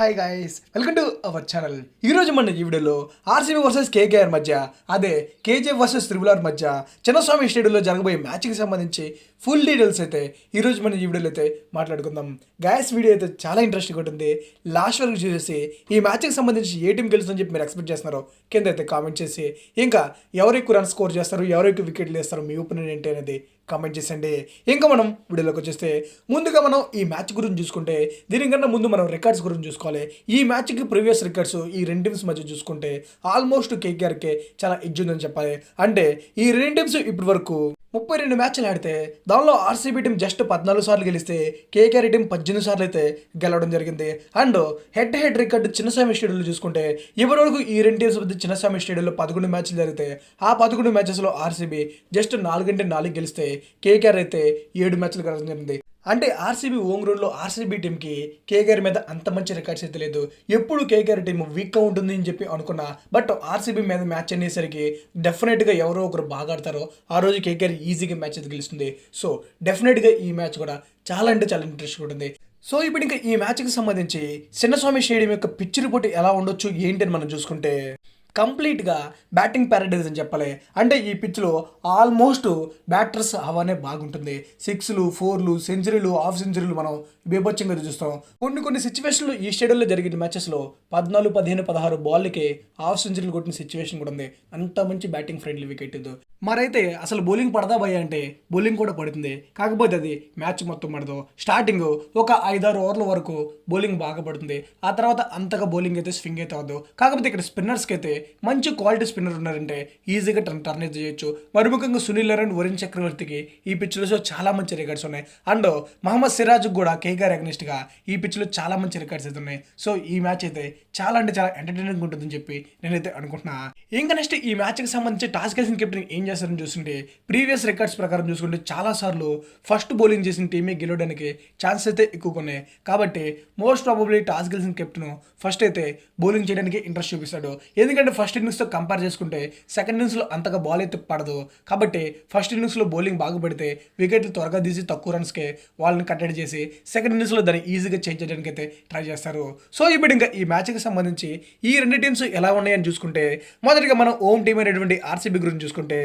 Hi guys, welcome to our channel. ఈరోజు మన ఈ వీడియోలో ఆర్సీబీ వర్సెస్ కేకేఆర్ మధ్య, అదే కేజీఎఫ్ వర్సెస్ త్రిబుల్ మధ్య చిన్నస్వామి స్టేడియంలో జరగబోయే మ్యాచ్కి సంబంధించి ఫుల్ డీటెయిల్స్ అయితే ఈరోజు మనం ఈ వీడియోలో అయితే మాట్లాడుకుందాం. గైస్, వీడియో అయితే చాలా ఇంట్రెస్టింగ్ ఉంటుంది. లాస్ట్ వరకు చూసేసి ఈ మ్యాచ్కి సంబంధించి ఏ టీం గెలుస్తుందని చెప్పి మీరు ఎక్స్పెక్ట్ చేస్తున్నారో కింద అయితే కామెంట్ చేసి, ఇంకా ఎవరు ఎక్కువ రన్ స్కోర్ చేస్తారు, ఎవరు ఎక్కువ వికెట్లు వేస్తారు, మీ ఒపీనియన్ ఏంటి అనేది కామెంట్ చేసండి. ఇంకా మనం వీడియోలోకి వచ్చేస్తే ముందుగా మనం ఈ మ్యాచ్ గురించి చూసుకుంటే, దీనికన్నా ముందు మనం రికార్డ్స్ గురించి చూసుకోవాలి. ఈ మ్యాచ్కి ప్రీవియస్ రికార్డ్స్ ఈ రెండు టీమ్స్ మధ్య చూసుకుంటే ఆల్మోస్ట్ కేకేఆర్కే చాలా ఎడ్జ్ ఉందని చెప్పాలి. అంటే ఈ రెండు టీమ్స్ ఇప్పటి వరకు 32 మ్యాచ్లు ఆడితే దానిలో ఆర్సీబీ టీం జస్ట్ 14 సార్లు గెలిస్తే కేకేఆర్ టీం 18 సార్లు అయితే గెలవడం జరిగింది. And head head record Chinnaswamy స్టేడియంలో చూసుకుంటే ఇప్పటివరకు ఈ రెండు టీమ్స్ మధ్య చిన్నస్వామి స్టేడియంలో 11 మ్యాచ్లు జరిగితే ఆ 11 మ్యాచెస్లో ఆర్సీబీ జస్ట్ 4 గెలిస్తే కేకేఆర్ అయితే 7 మ్యాచ్లు గెలవడం జరిగింది. అంటే ఆర్సీబీ హోమ్ గ్రౌండ్లో ఆర్సీబీ టీంకి కేకేఆర్ మీద అంత మంచి రికార్డ్స్ అయితే లేదు. ఎప్పుడు కేకేఆర్ టీం వీక్గా ఉంటుంది అని చెప్పి అనుకున్నా, బట్ ఆర్సీబీ మీద మ్యాచ్ అనేసరికి డెఫినెట్గా ఎవరో ఒకరు బాగా ఆడతారో ఆ రోజు కేకేఆర్ ఈజీగా మ్యాచ్ అయితే గెలుస్తుంది. సో డెఫినెట్గా ఈ మ్యాచ్ కూడా చాలా అంటే చాలా ఇంట్రెస్ట్గా ఉంటుంది. సో ఇప్పుడు ఇంకా ఈ మ్యాచ్కి సంబంధించి చిన్నస్వామి స్టేడియం యొక్క పిచ్ రిపోర్ట్ ఎలా ఉండొచ్చు ఏంటి అని మనం చూసుకుంటే, కంప్లీట్గా బ్యాటింగ్ ప్యారడైజ్ అని చెప్పాలి. అంటే ఈ పిచ్లో ఆల్మోస్ట్ బ్యాటర్స్ హవానే బాగుంటుంది. 6లు 4లు సెంచరీలు హాఫ్ సెంచరీలు మనం బీభత్సంగా చూస్తాం. కొన్ని సిచ్యువేషన్లు ఈ స్టేడియంలో జరిగిన మ్యాచెస్లో 14, 15, 16 బాల్కి హాఫ్ సెంచరీలు కొట్టిన సిచ్యువేషన్ కూడా ఉంది. అంత మంచి బ్యాటింగ్ ఫ్రెండ్లీ వికెట్ ఇది. మరైతే అసలు బౌలింగ్ పడదా భయ్య అంటే బౌలింగ్ కూడా పడుతుంది, కాకపోతే అది మ్యాచ్ మొత్తం పడదు. స్టార్టింగ్ ఒక 5-6 ఓవర్ల వరకు బౌలింగ్ బాగా పడుతుంది, ఆ తర్వాత అంతగా బౌలింగ్ అయితే స్వింగ్ అయితే అవ్వదు. కాకపోతే ఇక్కడ స్పిన్నర్స్కి అయితే మంచి క్వాలిటీ స్పిన్నర్ ఉన్నారంటే ఈజీగా టర్న్ అయితే చేయొచ్చు. మరి ముఖ్యంగా సునీల్ నారాయణ్, వరుణ్ చక్రవర్తికి ఈ పిచ్లో చాలా మంచి రికార్డ్స్ ఉన్నాయి. అండ్ మహమ్మద్ సిరాజ్ కూడా కేకేఆర్ అగ్నిస్ట్గా ఈ పిచ్లో చాలా మంచి రికార్డ్స్ అయితే ఉన్నాయి. సో ఈ మ్యాచ్ అయితే చాలా అంటే చాలా ఎంటర్టైనింగ్ ఉంటుందని చెప్పి నేనైతే అనుకుంటున్నా. ఇంకా నెక్స్ట్ ఈ మ్యాచ్కి సంబంధించి టాస్ గెలిచిన కెప్టెన్ ఏం చేస్తారని చూస్తుంటే, ప్రీవియస్ రికార్డ్స్ ప్రకారం చూసుకుంటే చాలాసార్లు ఫస్ట్ బౌలింగ్ చేసిన టీమే గెలవడానికి ఛాన్స్ అయితే ఎక్కువగా ఉన్నాయి. కాబట్టి మోస్ట్ ప్రాబబ్లీ టాస్ గెలిచిన కెప్టెన్ ఫస్ట్ అయితే బౌలింగ్ చేయడానికి ఇంట్రెస్ట్ చూపిస్తాడు. ఎందుకంటే ఫస్ట్ ఇన్నింగ్స్తో కంపేర్ చేసుకుంటే సెకండ్ ఇన్నింగ్స్లో అంతగా బాల్ అయితే పడదు. కాబట్టి ఫస్ట్ ఇన్నింగ్స్లో బౌలింగ్ బాగా పడితే వికెట్లు త్వరగా తీసి తక్కువ రన్స్కే వాళ్ళని కట్టడి చేసి సెకండ్ ఇన్నింగ్స్లో దాన్ని ఈజీగా చేంజ్ చేయడానికి అయితే ట్రై చేస్తారు. సో ఇప్పుడు ఇంకా ఈ మ్యాచ్కి సంబంధించి ఈ రెండు టీమ్స్ ఎలా ఉన్నాయని చూసుకుంటే, మొదటిగా మనం హోమ్ టీమ్ అయినటువంటి ఆర్సీబీ గురించి చూసుకుంటే,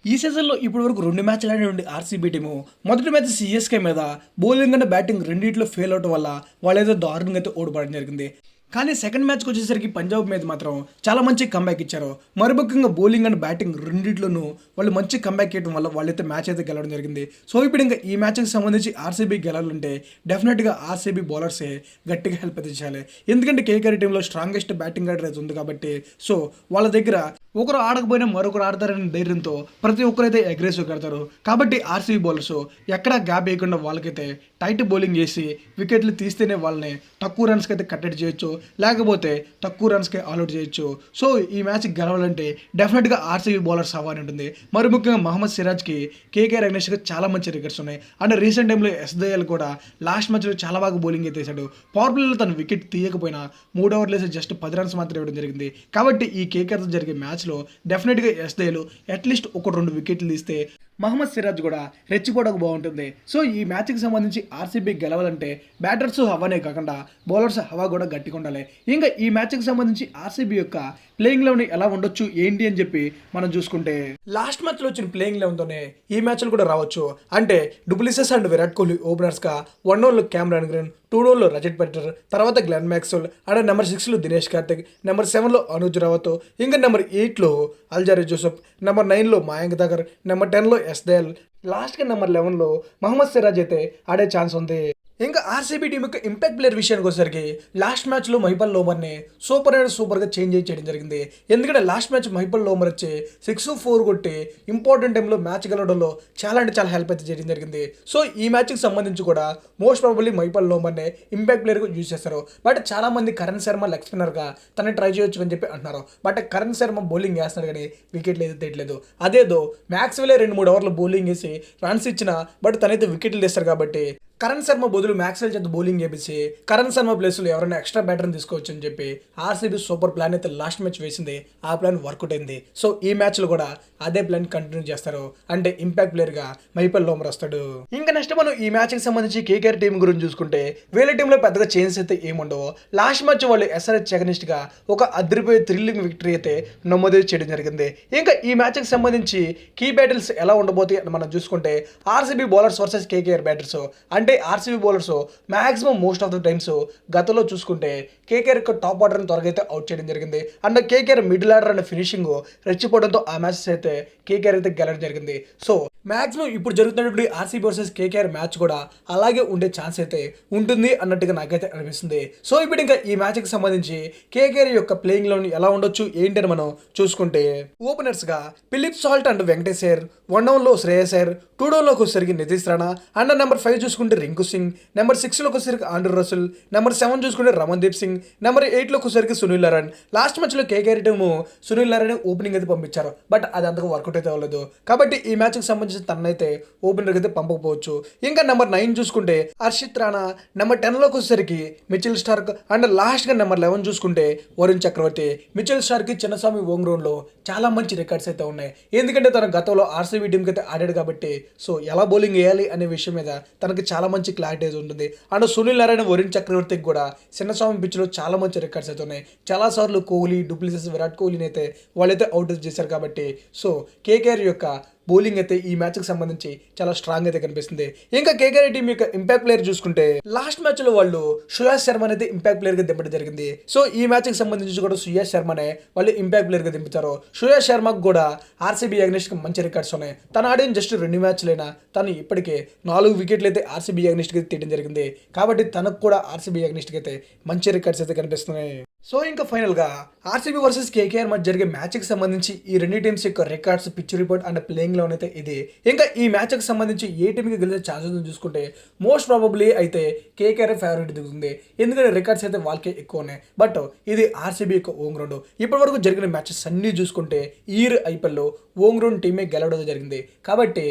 ఈ సీజన్లో ఇప్పటి వరకు 2 మ్యాచ్లు ఆడినటువంటి ఆర్సీబీ టీము మొదటి మ్యాచ్ సిఎస్కే మీద బౌలింగ్ అండ్ బ్యాటింగ్ రెండింటిలో ఫెయిల్ అవడం వల్ల వాళ్ళేదో దారుణంగా అయితే ఓడిపడడం జరిగింది. కానీ సెకండ్ మ్యాచ్కి వచ్చేసరికి పంజాబ్ మీద మాత్రం చాలా మంచి కంబ్యాక్ ఇచ్చారు. మరి ముఖ్యంగా బౌలింగ్ అండ్ బ్యాటింగ్ రెండింటిలోనూ వాళ్ళు మంచి కంబ్యాక్ ఇవ్వడం వల్ల వాళ్ళైతే మ్యాచ్ అయితే గెలవడం జరిగింది. సో ఇప్పుడు ఇంకా ఈ మ్యాచ్కి సంబంధించి ఆర్సీబీ గెలాలంటే డెఫినెట్గా ఆర్సీబీ బౌలర్సే గట్టిగా హెల్ప్ అయితే చేయాలి. ఎందుకంటే కేకేఆర్ టీంలో స్ట్రాంగెస్ట్ బ్యాటింగ్ ఆర్డర్ అయితే ఉంది కాబట్టి, సో వాళ్ళ దగ్గర ఒకరు ఆడకపోయినా మరొకరు ఆడతారనే ధైర్యంతో ప్రతి ఒక్కరైతే అగ్రెసివ్ కడతారు. కాబట్టి ఆర్సీబీ బౌలర్స్ ఎక్కడా గ్యాప్ వేయకుండా వాళ్ళకైతే టైట్ బౌలింగ్ చేసి వికెట్లు తీస్తేనే వాళ్ళని తక్కువ రన్స్కి అయితే కట్టడి చేయొచ్చు, లేకపోతే తక్కువ రన్స్కి ఆల్అౌట్ చేయొచ్చు. సో ఈ మ్యాచ్ గెలవాలంటే డెఫినెట్గా ఆర్సీబీ బౌలర్స్ అవ్వాలని ఉంటుంది. మరి ముఖ్యంగా మహమ్మద్ సిరాజ్కి కేకేఆర్ అగ్నిస్ట్గా చాలా మంచి రికార్డ్స్ ఉన్నాయి. అండ్ రీసెంట్ టైంలో ఎస్దయాల్ కూడా లాస్ట్ మ్యాచ్లో చాలా బాగా బౌలింగ్ అయితే వేశాడు. పవర్ ప్లేలో తను వికెట్ తీయకపోయినా 3 ఓవర్లు వేసి జస్ట్ 10 రన్స్ మాత్రం ఇవ్వడం జరిగింది. కాబట్టి ఈ కేకేఆర్తో జరిగే మ్యాచ్లో డెఫినెట్గా ఎస్దయాల్ అట్లీస్ట్ 1-2 వికెట్లు తీస్తే మహమ్మద్ సిరాజ్ కూడా రెచ్చిపోవడానికి బాగుంటుంది. సో ఈ మ్యాచ్కి సంబంధించి ఆర్సీబీ గెలవాలంటే బ్యాటర్స్ హవానే కాకుండా బౌలర్స్ హవా కూడా గట్టిగా ఉండాలి. ఇంకా ఈ మ్యాచ్కి సంబంధించి ఆర్సీబీ యొక్క ప్లేయింగ్ లెవెన్ ఎలా ఉండొచ్చు ఏంటి అని చెప్పి మనం చూసుకుంటే, లాస్ట్ మ్యాచ్లో వచ్చిన ప్లేయింగ్ లెవెన్తోనే ఈ మ్యాచ్లు కూడా రావచ్చు. అంటే డూప్లిసిస్ అండ్ విరాట్ కోహ్లీ ఓపెనర్స్గా 1 ఓవర్లో క్యామరాన్ గ్రీన్, 2 ఓవర్లో రజత్ పటిదార్, తర్వాత గ్లెన్ మ్యాక్స్వెల్, అండ్ నెంబర్ 6లో దినేష్ కార్తిక్, నెంబర్ 7లో అనుజ్ రావత్, ఇంకా నెంబర్ 8లో అల్జారీ జోసెఫ్, నెంబర్ 9లో మయాంక్ థాకర్, నెంబర్ 10లో ఎస్దయాల్, లాస్ట్గా నెంబర్ 11లో మహమ్మద్ సిరాజ్ అయితే ఆడే ఛాన్స్ ఉంది. ఇంకా ఆర్సీబీ టీం యొక్క ఇంపాక్ట్ ప్లేయర్ విషయానికి వచ్చేసరికి లాస్ట్ మ్యాచ్లో మహిపాల్ లోమర్ని సూపర్గా చేంజ్ చేయడం జరిగింది. ఎందుకంటే లాస్ట్ మ్యాచ్ మహిపాల్ లోమర్ వచ్చి 6-4 కొట్టి ఇంపార్టెంట్ టైంలో మ్యాచ్ గెలవడంలో చాలా అంటే చాలా హెల్ప్ అయితే చేయడం జరిగింది. సో ఈ మ్యాచ్కి సంబంధించి కూడా మోస్ట్ ప్రాబబ్లీ మహిపాల్ లోమర్ని ఇంపాక్ట్ ప్లేయర్గా యూజ్ చేస్తారు. బట్ చాలా మంది కరణ్ శర్మ లెగ్ స్పిన్నర్గా తనని ట్రై చేయొచ్చు అని చెప్పి అంటున్నారు. బట్ కరణ్ శర్మ బౌలింగ్ వేస్తున్నారు కానీ వికెట్లు అయితే తీయట్లేదు. అదేదో మ్యాక్స్వెల్ 2-3 ఓవర్లు బౌలింగ్ వేసి రన్స్ ఇచ్చిన, బట్ తనైతే వికెట్లు తీస్తారు. కాబట్టి కరణ్ శర్మ బదులు మ్యాక్స్వెల్ చేత బౌలింగ్ చేపించి కరణ్ శర్మ ప్లేస్లో ఎవరైనా ఎక్స్ట్రా బ్యాటర్ని తీసుకోవచ్చు అని చెప్పి ఆర్సీబీ సూపర్ ప్లాన్ అయితే లాస్ట్ మ్యాచ్ వేసింది. ఆ ప్లాన్ వర్కౌట్ అయింది. సో ఈ మ్యాచ్లో కూడా అదే ప్లాన్ కంటిన్యూ చేస్తారు. అంటే ఇంపాక్ట్ ప్లేయర్గా మహిపాల్ లోమర్ వస్తాడు. ఇంకా నెక్స్ట్ మనం ఈ మ్యాచ్కి సంబంధించి కేకేఆర్ టీం గురించి చూసుకుంటే వీళ్ళ టీంలో పెద్దగా చేంజెస్ అయితే ఏముండవు. లాస్ట్ మ్యాచ్ వాళ్ళు ఎస్ఆర్హెచ్ అగెనిస్ట్గా ఒక అదిరిపోయే థ్రిల్లింగ్ విక్టరీ అయితే నమోదు చేయడం జరిగింది. ఇంకా ఈ మ్యాచ్కి సంబంధించి కీ బ్యాటిల్స్ ఎలా ఉండబోతాయి అని మనం చూసుకుంటే RCB bowlers versus KKR batters. అంటే RCB bowlers maximum most of the times గతంలో చూసుకుంటే కేకేఆర్ యొక్క టాప్ ఆర్డర్ని త్వరగా అయితే అవుట్ చేయడం జరిగింది. And KKR middle order and finishing రెచ్చిపోవడంతో ఆ మ్యాచెస్ అయితే కేకేఆర్ అయితే గెలవడం జరిగింది. సో మ్యాక్సిమం ఇప్పుడు జరుగుతున్నటువంటి ఆర్సీబీ వర్సెస్ కేకేఆర్ మ్యాచ్ కూడా అలాగే ఉండే ఛాన్స్ అయితే ఉంటుంది అన్నట్టుగా నాకైతే అనిపిస్తుంది. సో ఇప్పుడు ఇంకా ఈ మ్యాచ్కి సంబంధించి కేకేఆర్ యొక్క ప్లేయింగ్ లోన్ ఎలా ఉండొచ్చు ఏంటి అని మనం చూసుకుంటే ఓపెనర్స్గా ఫిలిప్ సాల్ట్ అండ్ వెంకటేశ్వర్, 1 డౌన్లో శ్రేయస్ అయ్యర్, 2 డౌన్లోకి వచ్చేసరికి నితీష్ రాణా, అండ్ నెంబర్ 5 చూసుకుంటే రింకు సింగ్, నెంబర్ 6లోకి వచ్చేసరికి ఆండ్రూ రసల్, నెంబర్ 7 చూసుకుంటే రమన్దీప్ సింగ్, నెంబర్ 8లోకి వచ్చేసరికి సునీల్ నారాయణ్. లాస్ట్ మ్యాచ్లో KKR team Sunil Narayan opening అయితే పంపించారు, బట్ అది అంతగా వర్కౌట్ అయితే అవ్వలేదు. కాబట్టి ఈ మ్యాచ్కి సంబంధించి తనైతే ఓపెనర్కి అయితే పంపకపోవచ్చు. ఇంకా నెంబర్ 9 చూసుకుంటే హర్షిత్ రాణా, నెంబర్ 10లోకి వచ్చేసరికి మిచెల్ స్టార్క్, అండ్ లాస్ట్గా నెంబర్ 11 చూసుకుంటే వరుణ్ చక్రవర్తి. మిచెల్ స్టార్క్కి చిన్నస్వామి ఓంగ్రౌండ్లో చాలా మంచి రికార్డ్స్ అయితే ఉన్నాయి, ఎందుకంటే తన గతంలో ఆర్సీబీ టీంకి అయితే ఆడాడు కాబట్టి. సో ఎలా బౌలింగ్ వేయాలి అనే విషయం మీద తనకి చాలా మంచి క్లారిటీ ఉంటుంది. అండ్ సునీల్ నారాయణ, వరుణ్ చక్రవర్తికి కూడా చిన్నస్వామి పిచ్లో చాలా మంచి రికార్డ్స్ అయితే ఉన్నాయి. చాలాసార్లు కోహ్లీ, డూప్లిసిస్, విరాట్ కోహ్లీని అయితే వాళ్ళైతే అవుట్ చేశారు కాబట్టి. సో కేకేఆర్ యొక్క బౌలింగ్ అయితే ఈ మ్యాచ్కి సంబంధించి చాలా స్ట్రాంగ్ అయితే కనిపిస్తుంది. ఇంకా కేకేఆర్ టీం యొక్క ఇంపాక్ట్ ప్లేయర్ చూసుకుంటే లాస్ట్ మ్యాచ్లో వాళ్ళు సుయాష్ శర్మ అయితే ఇంపాక్ట్ ప్లేయర్గా దింపడం జరిగింది. సో ఈ మ్యాచ్కి సంబంధించి కూడా సుయాష్ శర్మనే వాళ్ళు ఇంపాక్ట్ ప్లేయర్గా దింపుతారు. సుయాష్ శర్మకు కూడా ఆర్సీబీ అగ్నిస్ట్కి మంచి రికార్డ్స్ ఉన్నాయి. తను ఆడిన జస్ట్ 2 మ్యాచ్లైనా తను ఇప్పటికే 4 వికెట్లు అయితే ఆర్సీబీ అగ్నిస్ట్కి తీయడం జరిగింది. కాబట్టి తనకు కూడా ఆర్సీబీ అగ్నిస్ట్కి అయితే మంచి రికార్డ్స్ అయితే కనిపిస్తున్నాయి. సో ఇంకా ఫైనల్గా ఆర్సీబీ వర్సెస్ కేకేఆర్ మధ్య జరిగే మ్యాచ్కి సంబంధించి ఈ రెండు టీమ్స్ యొక్క records, pitch report and playing loan అయితే ఇది. ఇంకా ఈ మ్యాచ్కి సంబంధించి ఏ టీంకి గెలిచే ఛాన్సెస్ చూసుకుంటే మోస్ట్ ప్రాబబ్లీ అయితే కేకేఆర్ ఫేవరెట్ దిగుతుంది, ఎందుకంటే రికార్డ్స్ అయితే వాళ్ళకే ఎక్కువ ఉన్నాయి. బట్ ఇది ఆర్సీబీ యొక్క ఓన్ గ్రౌండ్. ఇప్పటి వరకు జరిగిన మ్యాచెస్ అన్నీ చూసుకుంటే ఈ ఐపీఎల్లో ఓన్ గ్రౌండ్ టీమే గెలవడం జరిగింది. కాబట్టి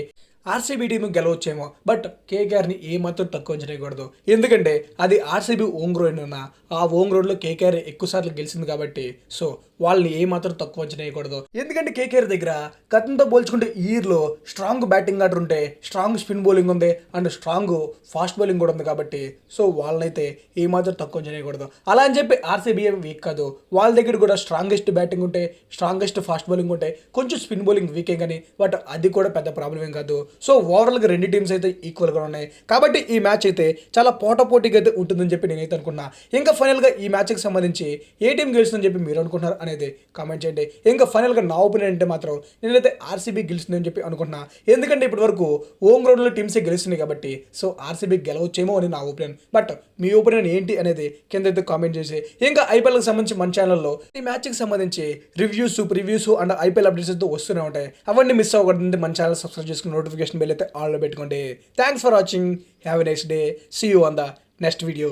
ఆర్సీబీ టీము గెలవచ్చేమో, బట్ కేకేఆర్ని ఏమాత్రం తక్కువ చేయకూడదు, ఎందుకంటే అది ఆర్సీబీ ఓన్ గ్రౌండ్ ఉన్న ఆ ఓన్ గ్రౌండ్లో కేకేఆర్ ఎక్కువ సార్లు గెలిచింది కాబట్టి. సో వాళ్ళని ఏమాత్రం తక్కువ చేయకూడదు, ఎందుకంటే కేకేఆర్ దగ్గర గతంతో పోల్చుకుంటే ఈ ఇయర్లో స్ట్రాంగ్ బ్యాటింగ్ ఆర్డర్ ఉంటే, స్ట్రాంగ్ స్పిన్ బౌలింగ్ ఉంది అండ్ స్ట్రాంగ్ ఫాస్ట్ బౌలింగ్ కూడా ఉంది కాబట్టి. సో వాళ్ళనైతే ఏమాత్రం తక్కువ చేయకూడదు. అలా అని చెప్పి ఆర్సీబీ ఏం వీక్ కాదు, వాళ్ళ దగ్గర కూడా స్ట్రాంగెస్ట్ బ్యాటింగ్ ఉంటే, స్ట్రాంగెస్ట్ ఫాస్ట్ బౌలింగ్ ఉంటే, కొంచెం స్పిన్ బౌలింగ్ వీకే కానీ, బట్ అది కూడా పెద్ద ప్రాబ్లం ఏం కాదు. సో ఓవరాల్గా రెండు టీమ్స్ అయితే ఈక్వల్గా ఉన్నాయి కాబట్టి ఈ మ్యాచ్ అయితే చాలా పోటాపోటీగా అయితే ఉంటుందని చెప్పి నేనైతే అనుకున్నా. ఇంకా ఫైనల్గా ఈ మ్యాచ్కి సంబంధించి ఏ టీం గెలుస్తుందని చెప్పి మీరు అనుకుంటున్నారు అనేది కామెంట్ చేయండి. ఇంకా ఫైనల్గా నా ఒపీనియన్ అంటే మాత్రం నేనైతే ఆర్సీబీ గెలుస్తుందని చెప్పి అనుకుంటున్నా, ఎందుకంటే ఇప్పటి వరకు హోమ్ గ్రౌండ్లో టీమ్సే గెలుస్తున్నాయి కాబట్టి. సో ఆర్సీబీ గెలవచ్చేమో అని నా ఒపీనియన్, బట్ మీ ఒపీనియన్ ఏంటి అనేది కింద అయితే కామెంట్ చేసి, ఇంకా ఐపీఎల్కి సంబంధించి మన ఛానల్లో ఈ మ్యాచ్కి సంబంధించి reviews, previews and IPL updates అయితే వస్తూనే ఉంటాయి. అవన్నీ మిస్ అవ్వకూడదు మన ఛానల్ సబ్స్క్రైబ్ చేసుకుని నోటిఫికేషన్ బెల్ అయితే ఆన్లో పెట్టుకోండి. Thanks for watching. Have a nice day. See you on the next video.